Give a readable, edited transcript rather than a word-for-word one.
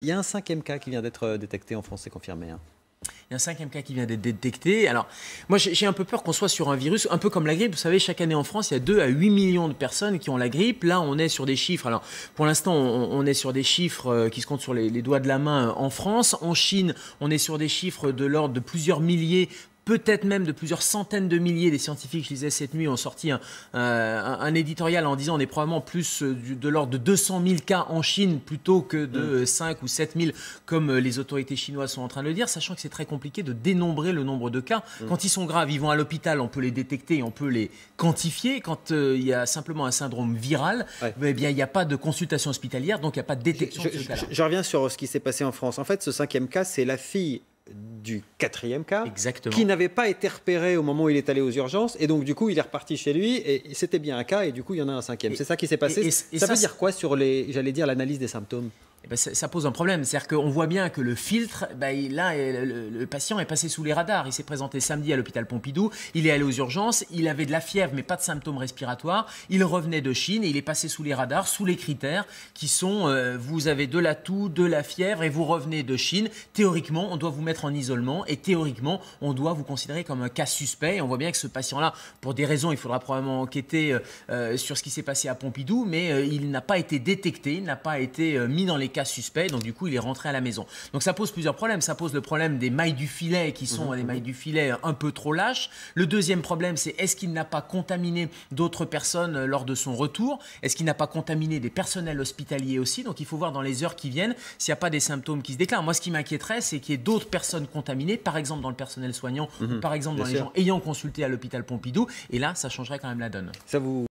Il y a un cinquième cas qui vient d'être détecté en France, c'est confirmé. Hein. Il y a un cinquième cas qui vient d'être détecté. Alors, moi, j'ai un peu peur qu'on soit sur un virus, un peu comme la grippe. Vous savez, chaque année en France, il y a 2 à 8 millions de personnes qui ont la grippe. Là, on est sur des chiffres. Alors, pour l'instant, on est sur des chiffres qui se comptent sur les doigts de la main en France. En Chine, on est sur des chiffres de l'ordre de plusieurs milliers, peut-être même de plusieurs centaines de milliers. Des scientifiques, je disais cette nuit, ont sorti un éditorial en disant on est probablement plus de l'ordre de 200 000 cas en Chine plutôt que de 5 ou 7 000 comme les autorités chinoises sont en train de le dire, sachant que c'est très compliqué de dénombrer le nombre de cas. Quand ils sont graves, ils vont à l'hôpital, on peut les détecter, on peut les quantifier. Quand il y a simplement un syndrome viral, eh bien, il n'y a pas de consultation hospitalière, donc il n'y a pas de détection de ce cas-là. Je reviens sur ce qui s'est passé en France. En fait, ce cinquième cas, c'est la fille du quatrième cas, qui n'avait pas été repéré au moment où il est allé aux urgences, et donc du coup il est reparti chez lui, et c'était bien un cas, et du coup il y en a un cinquième. C'est ça qui s'est passé. Ça veut dire quoi sur l'analyse des symptômes? Eh ben, ça pose un problème, c'est-à-dire qu'on voit bien que le filtre, là, le patient est passé sous les radars. Il s'est présenté samedi à l'hôpital Pompidou, il est allé aux urgences, il avait de la fièvre mais pas de symptômes respiratoires, il revenait de Chine et il est passé sous les radars, sous les critères qui sont vous avez de la toux, de la fièvre et vous revenez de Chine. Théoriquement, on doit vous mettre en isolement et théoriquement, on doit vous considérer comme un cas suspect. Et on voit bien que ce patient-là, pour des raisons, il faudra probablement enquêter sur ce qui s'est passé à Pompidou, mais il n'a pas été détecté, il n'a pas été mis dans les cas suspects, donc du coup il est rentré à la maison. Donc ça pose plusieurs problèmes. Ça pose le problème des mailles du filet qui sont des mailles du filet un peu trop lâches. Le deuxième problème, c'est est-ce qu'il n'a pas contaminé d'autres personnes lors de son retour? Est-ce qu'il n'a pas contaminé des personnels hospitaliers aussi? Donc il faut voir dans les heures qui viennent s'il n'y a pas des symptômes qui se déclarent. Moi, ce qui m'inquiéterait, c'est qu'il y ait d'autres personnes contaminées, par exemple dans le personnel soignant, ou par exemple dans les gens ayant consulté à l'hôpital Pompidou, et là ça changerait quand même la donne. Ça vous